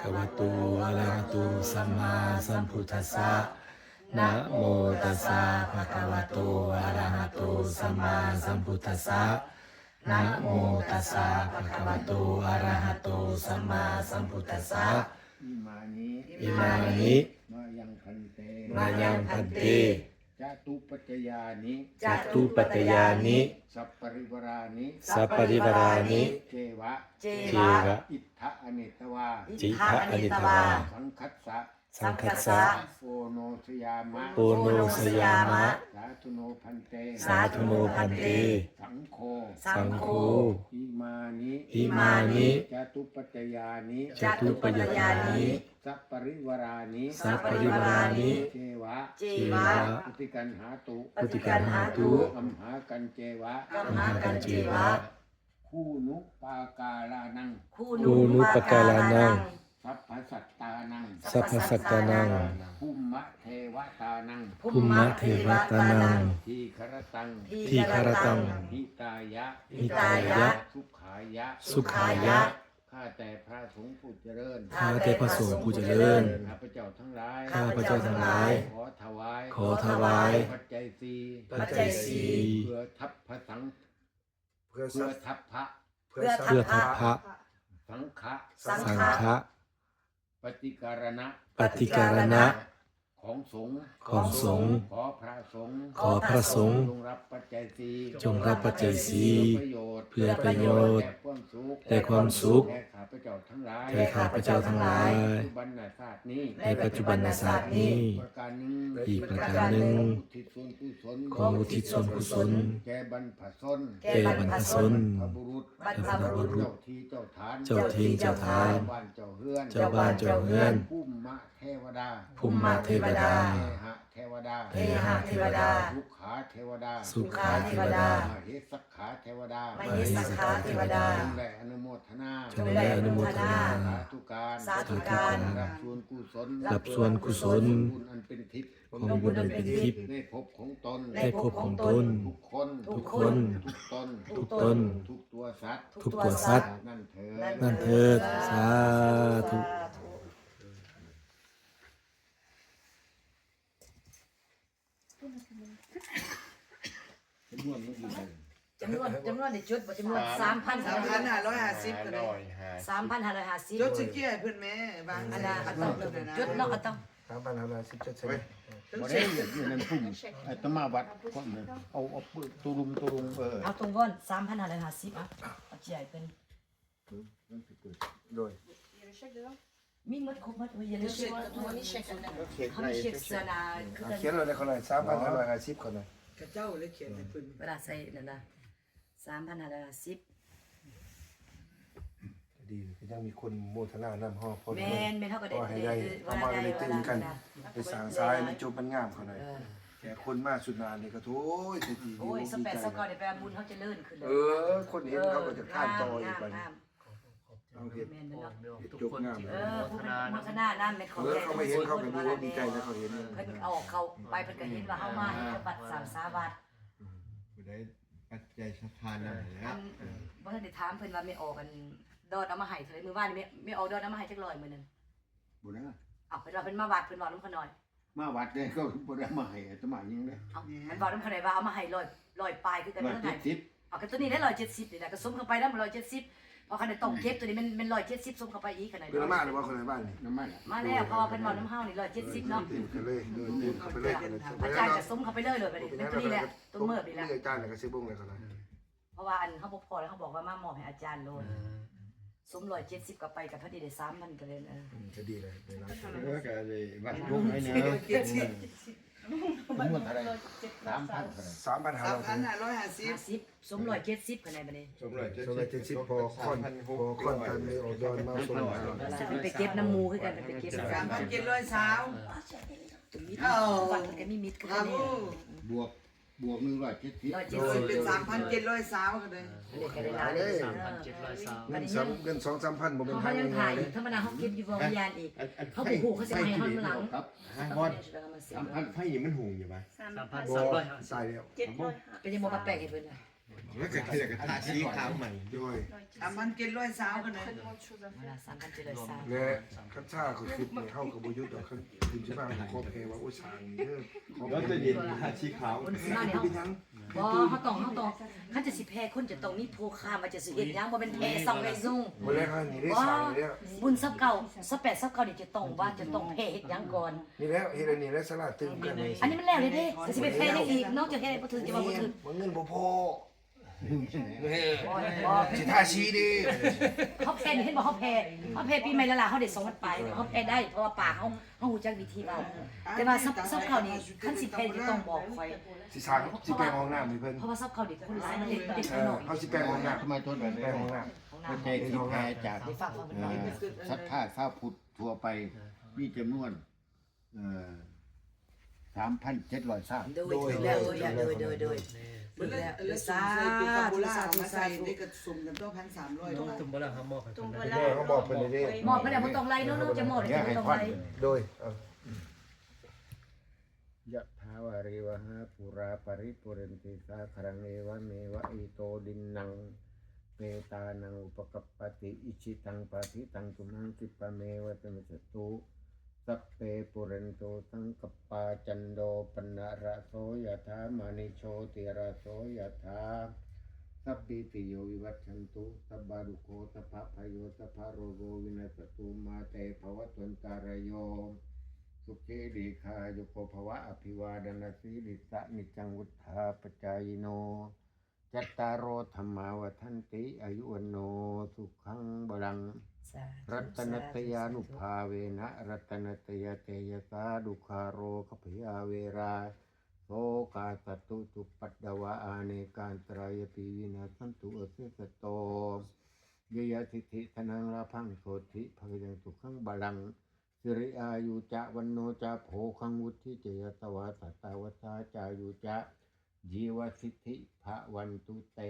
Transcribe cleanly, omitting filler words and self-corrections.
คะวะโตอะระหะโตสัมมาสัมพุทธัสสะนะโมตัสสะภะคะวะโตอะระหะโตสัมมาสัมพุทธัสสะนะโมตัสสะภะคะวะโตอะระหะโตสัมมาสัมพุทธัสสะอิมานิ อิมานิ มายังพันเต มายังพันเต จตุปัจจยานิ จตุปัตตยานิ สัพปริวารานิ สัพปริวารานิ เจวะ เทวะ อิทธะอเนตวา จิทะอนิตวา สังคัสสะ สังคัสสะ โอโนสยามะ โอโนสยามะ สาธุโนพันเต สาธุโนพันเต สังโฆ สังโฆ อิมานิ อิมานิ จตุปัจจยานิ จตุปัตตยานิ สัพปริวารานิ สัพปริวารานิ เจวะ เทวะ ปฏิกันหาตุ ปฏิกันหาตุ อัมหากันเจวะ กัมหากันเจวะ คู่นุปากาลานัง คูนุปการานัง สัพพสัตตานัง สัพพสัตตานัง ภูมะเทวตานัง ภูมะเทวตานัง ทีครตัง ทีคารตัง หิตายะ หิตายะ สุขายะ สุขายะ ข้าแต่พระสงฆ์ผู้เจริญ ข้าแต่พระสงฆ์ผู้เจริญ ข้าพระเจ้าทั้งหลาย ข้าพระเจ้าทั้งหลาย ขอถวาย ขอถวาย ปัจจัยสี่ ปัจจัยสี่ เพื่อทัพพระสัง เพื่อ เพื่อทัพพระ เพื่อทัพพระ สังฆะ สังฆะ ปฏิการณะ ปฏิการณะ ของสงฆ์ ของสงฆ์ ขอพระสงฆ์ ขอพระสงฆ์ จงรับปัจจัยสี่ จงรับปัจจัยสี่ เพื่อประโยชน์ เพื่อประโยชน์ แก่ความสุข แก่ความสุข แก่ข้าพระเจ้าทั้งหลาย แก่ข้าพเจ้าทั้งหลาย ปัจจุบันศาสตร์นี้ ในปัจจุบันศาสตร์นี้ ประการหนึ่ง อีกประการหนึ่ง อุทิศส่วนกุศล ของอุทิศส่วนกุศล แก่บรรพชน แก่บรรพชน พระบุรุษ บรรพบุรุษ เจ้าที่เจ้าฐาน เจ้าที่เจ้าทาน บ้านเจ้าเฮือน เจ้าบ้านเจ้าเฮือน ภูมิมะเทวดา ภูมิเทวดา เทหะเทวดา เทหะเทวดา สุขาเทวดา สุขาเทวดา มเหสักขาเทวดาม หิสักขาเทวดา จงได้อนุโมทนา จงได้อนุโมทนา สาธุการ สาธุการ รับส่วนกุศล รับส่วนกุศล บุญอันเป็นทิพย์ ของบุญอันเป็นทิพย์ ในภพของตน ในภพของตน ทุกคน ทุกคน ทุกตน ทุกตน ทุกตัวสัตว์ ทุกตัวสัตว์ นั่นเถิด นั่นเถิดสาธุ จำนวนในจุดบ่จำนวน3,550 ก็ได้ 3,550 จดสิเกี้ยเพื่อนแม่บาง อันน่ะก็ต้องจุดเนาะก็ต้อง 3,510จดใช่ไหม บ่ได้อยู่ในพุ่มอาตมาวัดก่อนเลยเอาปืนตุรุมเอาตรงก่อน3,550อ่ะเอาจ่ายเพิ่น โดย มีหมดครบหมดอย่าลืมเช็คเฮาเช็คซะนะคือกัน เขียนเลยคนละ3,510คนละ กระเจ้าเลยเขียนให้เพิ่น เวลาใส่นั่นน่ะ3,550 ดีก็ยังมีคนโมทนานำฮอพอ แม่นเฮาก็ได้ ก็ให้ได้เอามาได้ตื่นกันไปสร้างซ้ายมันจบมันงามเขาหน่อยแก่คนมาสุดนานนี่ก็โถ่สิดี โอ้ยส ดี เปซ ใจ สกอร์ได้ไปบุญเขาจะเลื่อนขึ้นเลย คนเห็นเขาก็จะท่านต่ออีกไป งาม เอาเห็น แม่นเนาะ จบงาม ผู้เป็นโฆษณานั่นเป็นของ เขาไม่เห็นเขาก็ดีใจนะเขาเห็น เพิ่นออกเขาไปเพิ่นก็เห็นว่าเฮามาให้บัตร3บาท ผู้ได้ปัจจัยสถานนั่นแหละ บ่ทันได้ถามเพิ่นว่าไม่ออกกันดอนเอามาให้เท่าไหร่มื้อวานนี่ไม่ออกดอนเอามาให้จัก100มื้อนึง บ่ได้ อ้าวเพิ่นว่าเพิ่นมาวัดเพิ่นบอกนำเขาหน่อย มาวัดเนี่ยก็บ่ได้มาให้อาตมายังได้ อ้าวมันบอกนำเขาหน่อยว่าเอามาให้100ปลายคือกันเท่าไหร่ 170 เอาก็ตัวนี้ได้170นี่แหละก็สมเข้าไปนำ170พอคันได้ต้องเก็บตัวนี้มัน170สมเข้าไปอีกขนาด เพื่อนมาหรือว่าคนในบ้านนี่ น้ำมัน มาแล้วพอเพิ่นบอกนำเฮานี่170เนาะ ตื่นกันเลยตื่นเขาไปเลยกันเลย อาจารย์ก็สมเข้าไปเลยไปดิเป็นตัวนี้แหละตัวเมื่อนี่แหละ อาจารย์ก็ซื้อบุ้งเลยเขาเลย เพราะว่าอันเขาบอกพอแล้วเขาบอกว่ามามอบให้อาจารย์โลดสม170กับไปกับพอดีได้3,000ก็เลยจะดีเลยเลยนะ เออก็เลยวัดรุ่งให้เนาะ ทั้งหมดเท่าไหร่3,000เท่าไหร่ 3,500 50สม170กันได้บัดนี้ สมร้อย สมัย70พอค่อนกันไม่ออกดอนมาส่งมา จะไปเก็บน้ำหมูคือกันไปเก็บน้ำ 3,700สาว ตรงนี้ฟันมันก็มีมิดคือ ครั กับ นนี่ บวก170 170 เป็น3,700สาวก็ได้ เด็กกันได้หลายเลย เงิน2-3,000บ่เป็น เขา ทาง ยัง ยังไง ถ่ายธรรมดาเขาเก็บอยู่บ่วิญญาณอีกเขาผูกเขาสิให้ห้องหลัง ครับ ฮอดไฟนี่มันหุงอยู่ป่ะ บ่ใส่แล้ว เป็นยังบ่มาแปลกให้เพิ่นน่ะ แล้วก็คือกับทาสีขาวใหม่ โดย 3,720กันเลย เวลา3,703 และคันชาเขาคิดเนี่ยเฮากับบ่ยุทธ์ดอกคันคุณสิมาขอเพว่าโอ้ช่างนี่เด้อขอ แล้วตัวเย็นทาสีขาว คนสิมาเนี่ย เป็นหยัง บ่เขาต้องคันจะสิแพ้คนจะต้องมีผู้ค้ามาจะสิเฮ็ดหยังบ่เป็นแพ้ซองไว้ซุ่ง บ่แล้วฮะนี่ได้สร้างนี่แล้ว บุญซับเก่าซับ8ซับเก่านี่จะต้องว่าจะต้องแพ้เฮ็ดหยังก่อน นี่แล้วเฮ็ดอันนี้แล้วสลาดตึงกันนี่ อันนี้มันแล้วเลยเด้จะสิไปแพ้ได้อีกนอกจากแพ้บ่ถึงจะว่าบ่ถึง มันเงินบ่พอ บ่ สิทาสีดิ เขาแพ้นี่เห็นบ่เขาแพ้ปีใหม่แล้วล่ะเขาได้2,000ปลายเขาแพ้ได้เพราะว่าปากเขาฮู้จักวิธีเว้าแต่ว่าซับเก่านี่คันสิแพ้นี่ต้องบอกข่อย สิสร้างสิแปลงห้องน้ำให้เพิ่น เพราะว่าซับเก่านี่คนหลายมันเด็ก เอ น้ อ อย เขาสิแปลงห้องน้ำ ทำไมต้นแบบ แปล นี้ งห้องน้ หัวใจที่แพ้จาก ได้ฝากฟังเป็นน้อย ศรัทธาชาวพุทธทั่วไปมีจำนวน3,703 โดยแล้วโดยสา ธุ ธุ สา สาธุ มา สา ใส่ ธุ ได้กระสุมกันตัว1,300 ตุ้มบ่ละครับมอบให้เพิ่น ำแม่เขาบอกเพิ่นได้ หมอบไปแล้วบ่ต้องไล่เนาะจะหมอบจะบ่ต้องไล่ โดย ยะถาวาริวหาปุราปริปุเรนติสาครังเอวะเมวะอิโตดินนังเปตานังอุปกัปปติอิชิตังปะทิตังตุมังคิปะเมวะเตมจตุสัพเพปุเรนโตสังกปปาจันโดปนะระโสยถามณิโชติระโสยถาสัพพิติโยวิวัชชันตุสัพพะดุโคสัพพะพโยสัพพะโรโกวินัสตุมาเตภวัตวันตารโยสุขีดีคาโยโกภวะอภิวาดนาสีลิสะนิจังวุธาปจายโนจัตตารโอธรรมาวัฏันติอายุวันโนสุขังบลังรัตนตยานุภาเวนะรัตนตยเตยสาดุคาโรขพยาเวราโสกาตตุจุปัตตวะอาเนการตรายปีวินาสันตุอเสสโตเยยสิทธิธนังลาพังโสธิภกยังสุขังบาลังสิริอายุจะวันโนจะโภคังวุฒิเจยตวาสัตตาวสาจายุจะจีวสิทธิภวันตุเต